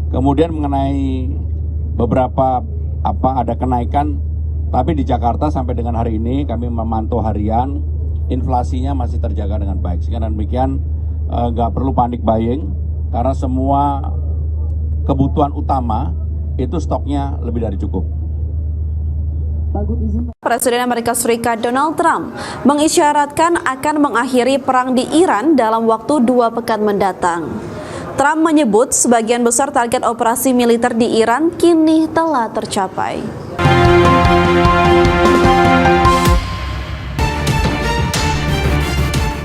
Kemudian mengenai beberapa ada kenaikan, tapi di Jakarta sampai dengan hari ini kami memantau harian, inflasinya masih terjaga dengan baik. Sehingga demikian nggak perlu panik buying karena semua kebutuhan utama itu stoknya lebih dari cukup. Presiden Amerika Serikat Donald Trump mengisyaratkan akan mengakhiri perang di Iran dalam waktu 2 pekan mendatang. Trump menyebut sebagian besar target operasi militer di Iran kini telah tercapai.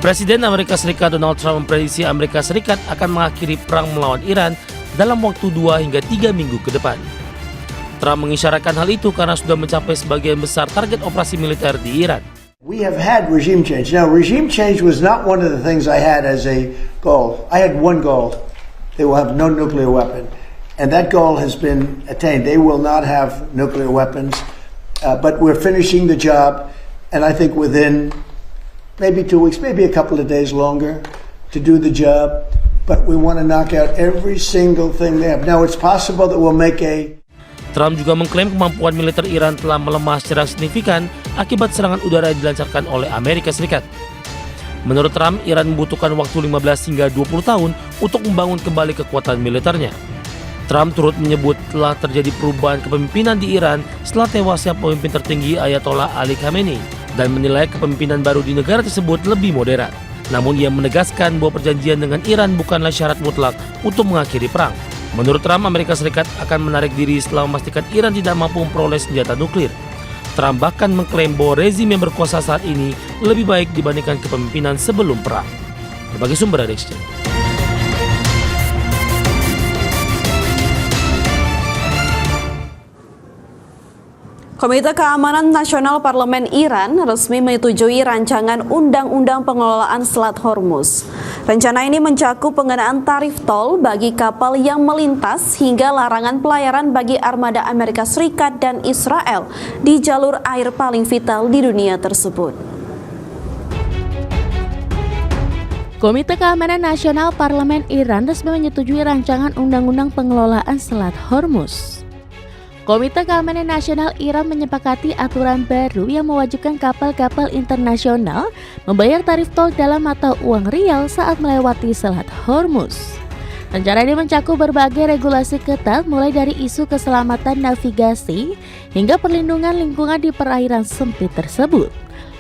Presiden Amerika Serikat Donald Trump memprediksi Amerika Serikat akan mengakhiri perang melawan Iran dalam waktu 2 hingga 3 minggu ke depan. Trump mengisyaratkan hal itu karena sudah mencapai sebagian besar target operasi militer di Iran. We have had regime change. Now, regime change was not one of the things I had as a goal. I had one goal. They will have no nuclear weapon. And that goal has been attained. They will not have nuclear weapons. But we're finishing the job. And I think within maybe 2 weeks, maybe a couple of days longer to do the job. But we want to knock out every single thing they have. Now, it's possible that we'll make Trump juga mengklaim kemampuan militer Iran telah melemah secara signifikan akibat serangan udara yang dilancarkan oleh Amerika Serikat. Menurut Trump, Iran membutuhkan waktu 15 hingga 20 tahun untuk membangun kembali kekuatan militernya. Trump turut menyebut telah terjadi perubahan kepemimpinan di Iran setelah tewasnya pemimpin tertinggi Ayatollah Ali Khamenei dan menilai kepemimpinan baru di negara tersebut lebih moderat. Namun ia menegaskan bahwa perjanjian dengan Iran bukanlah syarat mutlak untuk mengakhiri perang. Menurut Trump, Amerika Serikat akan menarik diri setelah memastikan Iran tidak mampu memperoleh senjata nuklir. Trump bahkan mengklaim bahwa rezim yang berkuasa saat ini lebih baik dibandingkan kepemimpinan sebelum perang. Berbagai sumber dari Exchange. Komite Keamanan Nasional Parlemen Iran resmi menyetujui rancangan Undang-Undang Pengelolaan Selat Hormuz. Rencana ini mencakup pengenaan tarif tol bagi kapal yang melintas hingga larangan pelayaran bagi armada Amerika Serikat dan Israel di jalur air paling vital di dunia tersebut. Komite Keamanan Nasional Parlemen Iran resmi menyetujui rancangan Undang-Undang Pengelolaan Selat Hormuz. Komite Keamanan Nasional Iran menyepakati aturan baru yang mewajibkan kapal-kapal internasional membayar tarif tol dalam mata uang rial saat melewati Selat Hormuz. Rencana ini mencakup berbagai regulasi ketat mulai dari isu keselamatan navigasi hingga perlindungan lingkungan di perairan sempit tersebut.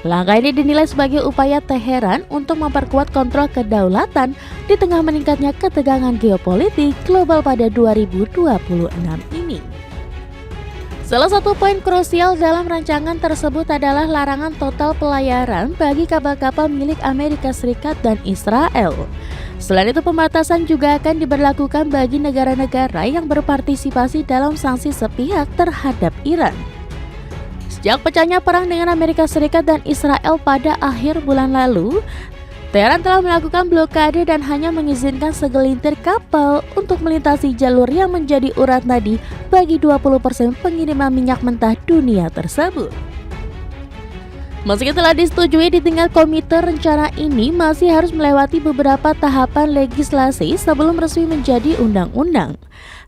Langkah ini dinilai sebagai upaya Teheran untuk memperkuat kontrol kedaulatan di tengah meningkatnya ketegangan geopolitik global pada 2026 ini. Salah satu poin krusial dalam rancangan tersebut adalah larangan total pelayaran bagi kapal-kapal milik Amerika Serikat dan Israel. Selain itu, pembatasan juga akan diberlakukan bagi negara-negara yang berpartisipasi dalam sanksi sepihak terhadap Iran. Sejak pecahnya perang dengan Amerika Serikat dan Israel pada akhir bulan lalu, Teheran telah melakukan blokade dan hanya mengizinkan segelintir kapal untuk melintasi jalur yang menjadi urat nadi bagi 20% pengiriman minyak mentah dunia tersebut. Meski telah disetujui di tingkat komite, rencana ini masih harus melewati beberapa tahapan legislasi sebelum resmi menjadi undang-undang.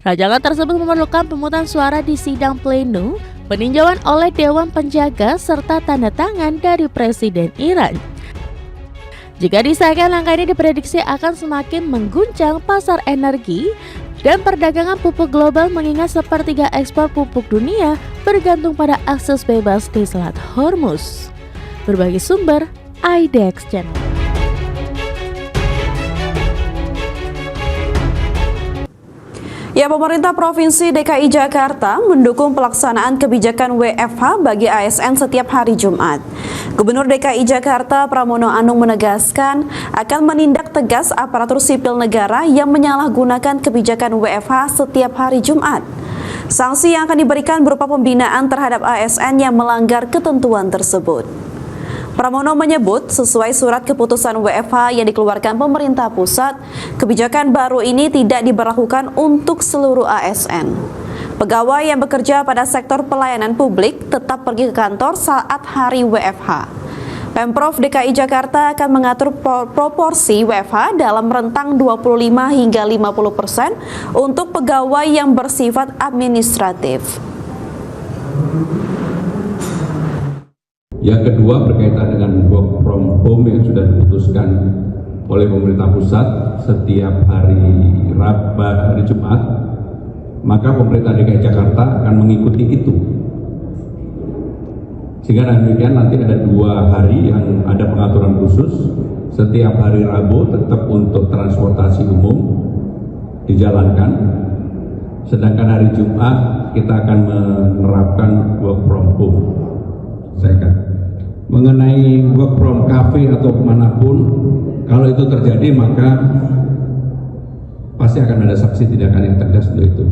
Rancangan tersebut memerlukan pemungutan suara di sidang pleno, peninjauan oleh Dewan Penjaga, serta tanda tangan dari Presiden Iran. Jika disahkan, langkah ini diprediksi akan semakin mengguncang pasar energi dan perdagangan pupuk global mengingat sepertiga ekspor pupuk dunia bergantung pada akses bebas di Selat Hormuz. Berbagai sumber, IDX Channel. Ya, pemerintah Provinsi DKI Jakarta mendukung pelaksanaan kebijakan WFH bagi ASN setiap hari Jumat. Gubernur DKI Jakarta Pramono Anung menegaskan akan menindak tegas aparatur sipil negara yang menyalahgunakan kebijakan WFH setiap hari Jumat. Sanksi yang akan diberikan berupa pembinaan terhadap ASN yang melanggar ketentuan tersebut. Pramono menyebut sesuai surat keputusan WFH yang dikeluarkan pemerintah pusat, kebijakan baru ini tidak diberlakukan untuk seluruh ASN. Pegawai yang bekerja pada sektor pelayanan publik tetap pergi ke kantor saat hari WFH. Pemprov DKI Jakarta akan mengatur proporsi WFH dalam rentang 25 hingga 50% untuk pegawai yang bersifat administratif. Yang kedua berkaitan dengan work from home yang sudah diputuskan oleh pemerintah pusat setiap hari Jumat, maka pemerintah DKI Jakarta akan mengikuti itu. Sehingga demikian nanti ada 2 hari yang ada pengaturan khusus. Setiap hari Rabu tetap untuk transportasi umum dijalankan. Sedangkan hari Jumat kita akan menerapkan work from home. Mengenai work from cafe atau manapun, kalau itu terjadi maka pasti akan ada sanksi tindakan yang tegas untuk itu.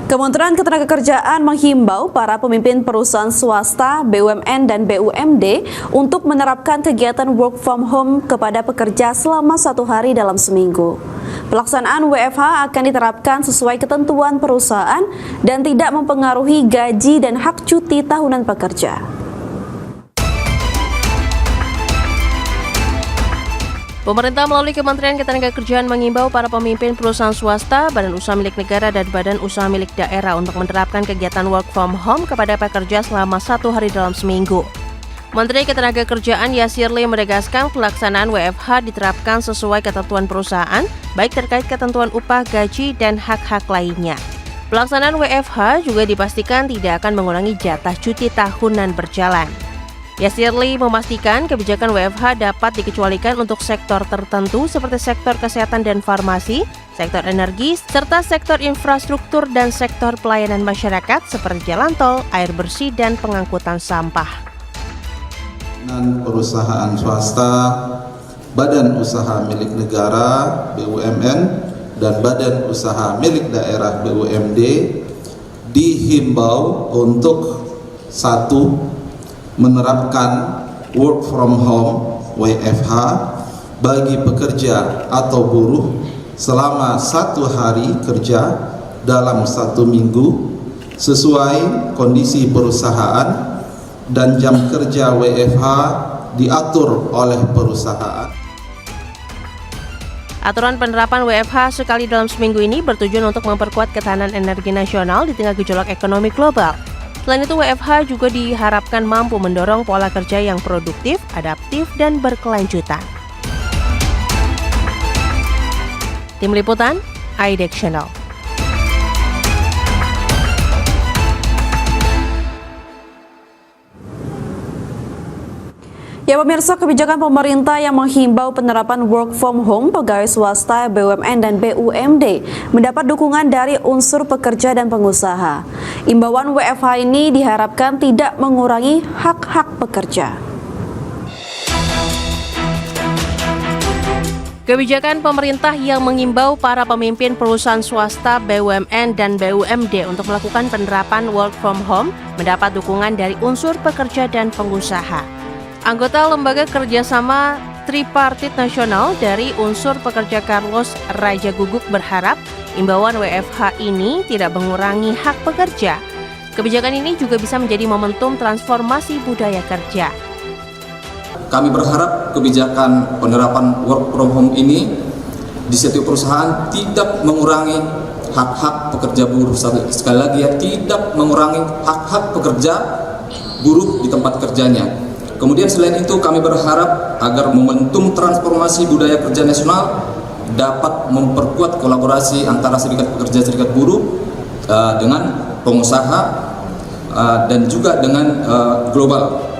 Kementerian Ketenagakerjaan menghimbau para pemimpin perusahaan swasta, BUMN dan BUMD untuk menerapkan kegiatan work from home kepada pekerja selama 1 hari dalam seminggu. Pelaksanaan WFH akan diterapkan sesuai ketentuan perusahaan dan tidak mempengaruhi gaji dan hak cuti tahunan pekerja. Pemerintah melalui Kementerian Ketenagakerjaan mengimbau para pemimpin perusahaan swasta, badan usaha milik negara, dan badan usaha milik daerah untuk menerapkan kegiatan work from home kepada pekerja selama 1 hari dalam seminggu. Menteri Ketenagakerjaan Yasirli menegaskan pelaksanaan WFH diterapkan sesuai ketentuan perusahaan, baik terkait ketentuan upah, gaji, dan hak-hak lainnya. Pelaksanaan WFH juga dipastikan tidak akan mengurangi jatah cuti tahunan berjalan. Yasirli memastikan kebijakan WFH dapat dikecualikan untuk sektor tertentu seperti sektor kesehatan dan farmasi, sektor energi, serta sektor infrastruktur dan sektor pelayanan masyarakat seperti jalan tol, air bersih, dan pengangkutan sampah. Perusahaan swasta, badan usaha milik negara BUMN, dan badan usaha milik daerah BUMD dihimbau untuk 1. Menerapkan work from home WFH bagi pekerja atau buruh selama 1 hari kerja dalam 1 minggu sesuai kondisi perusahaan, dan jam kerja WFH diatur oleh perusahaan. Aturan penerapan WFH sekali dalam seminggu ini bertujuan untuk memperkuat ketahanan energi nasional di tengah gejolak ekonomi global. Selain itu, WFH juga diharapkan mampu mendorong pola kerja yang produktif, adaptif, dan berkelanjutan. Tim Liputan, IDEX Channel. Ya pemirsa, kebijakan pemerintah yang menghimbau penerapan work from home pegawai swasta, BUMN dan BUMD mendapat dukungan dari unsur pekerja dan pengusaha. Imbauan WFH ini diharapkan tidak mengurangi hak-hak pekerja. Kebijakan pemerintah yang mengimbau para pemimpin perusahaan swasta, BUMN dan BUMD untuk melakukan penerapan work from home mendapat dukungan dari unsur pekerja dan pengusaha. Anggota Lembaga Kerjasama Tripartit Nasional dari unsur pekerja Carlos Raja Guguk berharap imbauan WFH ini tidak mengurangi hak pekerja. Kebijakan ini juga bisa menjadi momentum transformasi budaya kerja. Kami berharap kebijakan penerapan work from home ini di setiap perusahaan tidak mengurangi hak-hak pekerja buruh. Sekali lagi ya, tidak mengurangi hak-hak pekerja buruh di tempat kerjanya. Kemudian selain itu kami berharap agar momentum transformasi budaya kerja nasional dapat memperkuat kolaborasi antara serikat pekerja, serikat buruh dengan pengusaha dan juga dengan global.